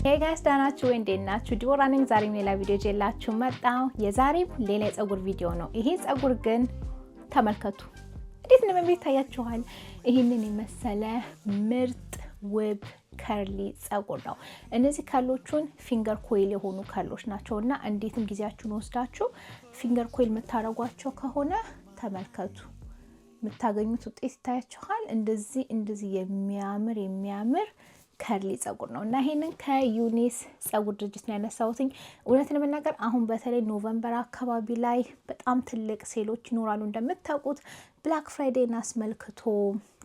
Hey guys, ዳናችሁ እንዴት ናችሁ? ዲቦራ ነኝ። ዛሬም ሌላ ቪዲዮ ይዤላችሁ መጣሁ። የዛሬም ሌላ የፀጉር ቪዲዮ ነው። ይሄ ፀጉር ግን ተመልከቱ እንዴት እንደሚያምር ታያችኋል። ይሄንን የመሰለ ምርጥ ውብ ከርሊ ፀጉር ነው። እነዚህ ከርሎቹን ፊንገር ኮይል የሆኑ ከርሎች ናቸውና እንዴትም ጊዜያችሁን ወስዳችሁ ፊንገር ኮይል የምታረጓቸው ከሆነ ተመልከቱ የምታገኙት ውጤት ይታያችኋል። እንደዚህ የሚያምር ከርሊ ፀጉር ነው እና ይሄንን ከዩኒስ ፀጉር ድርጅት ነው ያነሳሁት። እውነት ለመናገር አሁን በተለይ ኖቬምበር አካባቢ ላይ በጣም ትልቅ ሴሎች ይኖራሉ። እንደምታውቁት ብላክ ፍራይዴን አስመልክቶ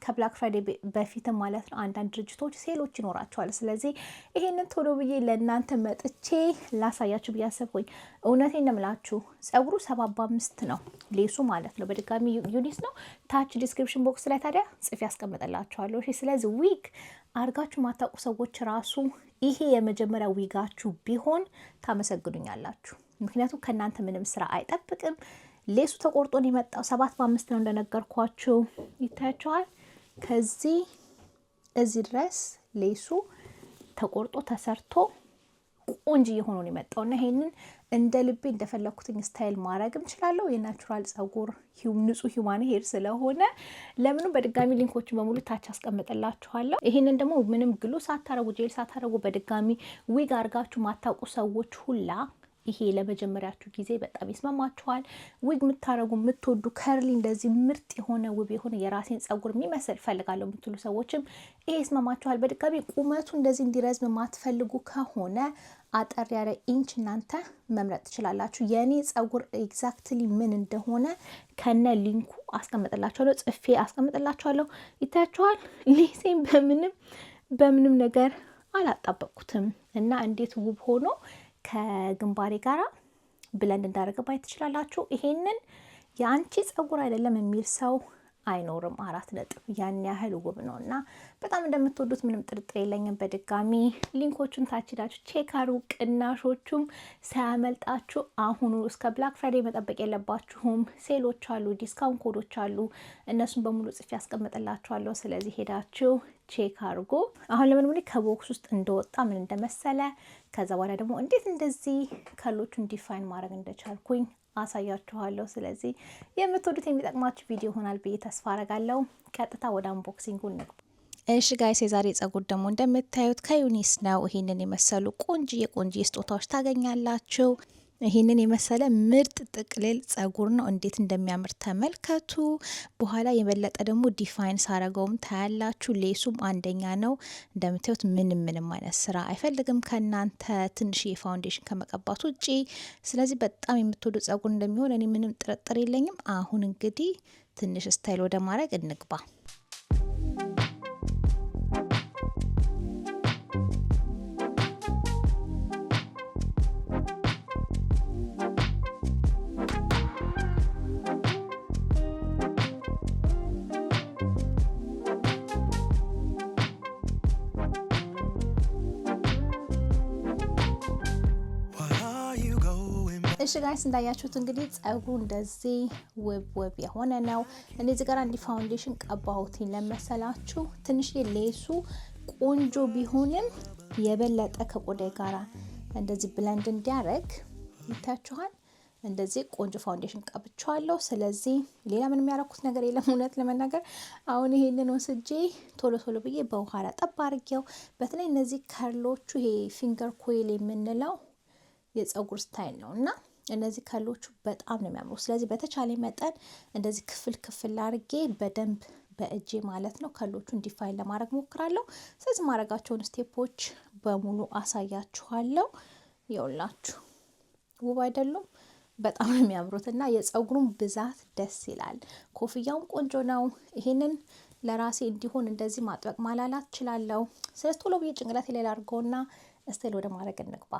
ከብላክ ፍራይዴ በፊትም ማለት ነው አንዳንድ ድርጅቶች ሴሎች ይኖራቸዋል። ስለዚህ ይሄንን ቶሎ ብዬ ለእናንተ መጥቼ ላሳያችሁ ብዬ አሰብኩኝ። እውነቴን ነው የምላችሁ ፀጉሩ 75 ነው ሌሱ ማለት ነው። በድጋሚ ዩኒስ ነው። ታች ዲስክሪፕሽን ቦክስ ላይ ታዲያ ጽፌ ያስቀምጥላችኋለሁ። እሺ፣ ስለዚህ ዊግ አርጋችሁ ማታውቁ ሰዎች ራሱ ይሄ የመጀመሪያ ዊጋችሁ ቢሆን ታመሰግኑኛላችሁ። ምክንያቱም ከእናንተ ምንም ስራ አይጠብቅም። ሌሱ ተቆርጦ ነው የመጣው። 7 በ5 ነው እንደነገርኳችሁ ይታያችኋል። ከዚህ እዚህ ድረስ ሌሱ ተቆርጦ ተሰርቶ ቆንጆ የሆነ ነው የመጣው እና ይሄንን እንደ ልቤ እንደፈለኩትኝ ስታይል ማድረግም እችላለሁ። የናቹራል ፀጉር ንጹህ ሂውማን ሄር ስለሆነ ለምኑ በድጋሚ ሊንኮችን በሙሉ ታች አስቀምጥላችኋለሁ። ይሄንን ደግሞ ምንም ግሉ ሳታረጉ ጄል ሳታረጉ በድጋሚ ዊግ አርጋችሁ ማታውቁ ሰዎች ሁላ ይሄ ለመጀመሪያችሁ ጊዜ በጣም ይስማማችኋል። ዊግ የምታረጉ የምትወዱ ከርሊ እንደዚህ ምርጥ የሆነ ውብ የሆነ የራሴን ፀጉር የሚመስል ፈልጋለሁ የምትሉ ሰዎችም ይሄ ይስማማችኋል። በድጋሚ ቁመቱ እንደዚህ እንዲረዝም የማትፈልጉ ከሆነ አጠር ያለ ኢንች እናንተ መምረጥ ትችላላችሁ። የኔ ፀጉር ኤግዛክትሊ ምን እንደሆነ ከነ ሊንኩ አስቀምጥላችኋለሁ፣ ጽፌ አስቀምጥላችኋለሁ። ይታያችኋል። ሌሴን በምንም ነገር አላጣበቅኩትም እና እንዴት ውብ ሆኖ ከግንባሬ ጋራ ብለንድ እንዳደረገ ማየት ትችላላችሁ። ይሄንን የአንቺ ፀጉር አይደለም የሚል ሰው አይኖርም። 4 ነጥብ ያን ያህል ውብ ነውና በጣም እንደምትወዱት ምንም ጥርጥር የለኝም። በድጋሚ ሊንኮቹን ታች ሄዳችሁ ቼክ አድርጉ። ቅናሾቹም ሳያመልጣችሁ አሁኑ እስከ ብላክ ፍራይዴ መጠበቅ የለባችሁም። ሴሎች አሉ፣ ዲስካውንት ኮዶች አሉ። እነሱን በሙሉ ጽፌ ያስቀምጥላችኋለሁ። ስለዚህ ሄዳችሁ ቼክ አድርጉ። አሁን ለምን ከቦክስ ውስጥ እንደወጣ ምን እንደመሰለ ከዛ በኋላ ደግሞ እንዴት እንደዚህ ከርሎቹን ዲፋይን ማድረግ እንደቻልኩኝ አሳያችኋለሁ። ስለዚህ የምትወዱት የሚጠቅማችሁ ቪዲዮ ይሆናል ብዬ ተስፋ አረጋለሁ። ቀጥታ ወደ አንቦክሲንጉ እንግባ። እሺ ጋይስ፣ የዛሬ ፀጉር ደግሞ እንደምታዩት ከዩኒስ ነው። ይሄንን የመሰሉ ቆንጆ ስጦታዎች ታገኛላችሁ። ይሄንን የመሰለ ምርጥ ጥቅልል ፀጉር ነው። እንዴት እንደሚያምር ተመልከቱ። በኋላ የበለጠ ደግሞ ዲፋይን ሳረገውም ታያላችሁ። ሌሱም አንደኛ ነው። እንደምታዩት ምንም አይነት ስራ አይፈልግም ከናንተ ትንሽ የፋውንዴሽን ከመቀባት ውጪ። ስለዚህ በጣም የምትወዱ ፀጉር እንደሚሆን እኔ ምንም ጥርጥር የለኝም። አሁን እንግዲህ ትንሽ ስታይል ወደ ማድረግ እንግባ። እሺ ጋይስ፣ እንዳያችሁት እንግዲህ ፀጉሩ እንደዚህ ውብ የሆነ ነው። እነዚህ ጋር አንዲ ፋውንዴሽን ቀባሁት ለመሰላችሁ። ትንሽ ሌሱ ቆንጆ ቢሆንም የበለጠ ከቆዳይ ጋራ እንደዚህ ብለንድ እንዲያረግ ይታችኋል። እንደዚህ ቆንጆ ፋውንዴሽን ቀብቻለሁ። ስለዚህ ሌላ ምንም ያረኩት ነገር የለም። እውነት ለመናገር አሁን ይሄንን ወስጄ ቶሎ ብዬ በውሃ ጠብ አድርጌው። በተለይ እነዚህ ከርሎቹ ይሄ ፊንገር ኮይል የምንለው የፀጉር ስታይል ነው እና እነዚህ ከርሎቹ በጣም ነው የሚያምሩ። ስለዚህ በተቻለ መጠን እንደዚህ ክፍል አድርጌ በደንብ በእጄ ማለት ነው ከርሎቹን ዲፋይን ለማድረግ ሞክራለሁ። ስለዚህ ማድረጋቸውን ስቴፖች በሙሉ አሳያችኋለሁ። ይኸውላችሁ ውብ አይደሉም? በጣም ነው የሚያምሩት እና የፀጉሩን ብዛት ደስ ይላል። ኮፍያውም ቆንጆ ነው። ይሄንን ለራሴ እንዲሆን እንደዚህ ማጥበቅ ማላላት እችላለሁ። ስለዚህ ቶሎ ብዬ ጭንቅላቴ ላይ አድርገውና ስታይል ወደ ማድረግ እንግባ።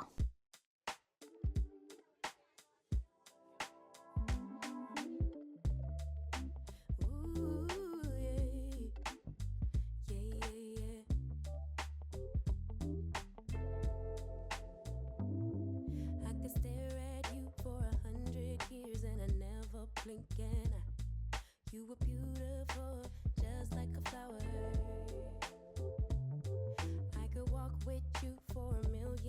You were beautiful, just like a flower. I could walk with you for 1,000,000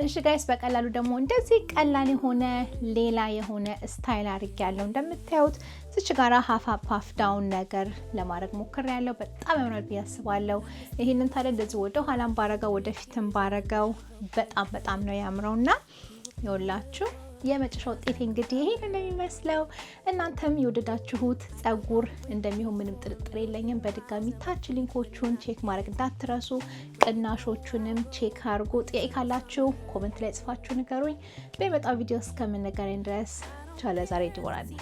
እሺ ጋይስ በቀላሉ ደግሞ እንደዚህ ቀላል የሆነ ሌላ የሆነ ስታይል አድርጌያለሁ። እንደምታዩት እዚህ ጋራ ሀፍ አፕ ሀፍ ዳውን ነገር ለማድረግ ሞክሬያለሁ። በጣም ያምራል ብዬ አስባለሁ። ይሄንን ታዲያ እንደዚህ ወደ ኋላም ባረገው ወደፊትም ባረገው በጣም ነው ያምረውና ይኸውላችሁ የመጨረሻው ውጤት እንግዲህ ይሄን እንደሚመስለው እናንተም የወደዳችሁት ጸጉር እንደሚሆን ምንም ጥርጥር የለኝም። በድጋሚ ታች ሊንኮቹን ቼክ ማድረግ እንዳትረሱ፣ ቅናሾቹንም ቼክ አድርጉ። ጥያቄ ካላችሁ ኮሜንት ላይ ጽፋችሁ ንገሩኝ። በመጣው ቪዲዮ እስከምንገናኝ ድረስ ቻው። ለዛሬ ዲቦራ ነኝ።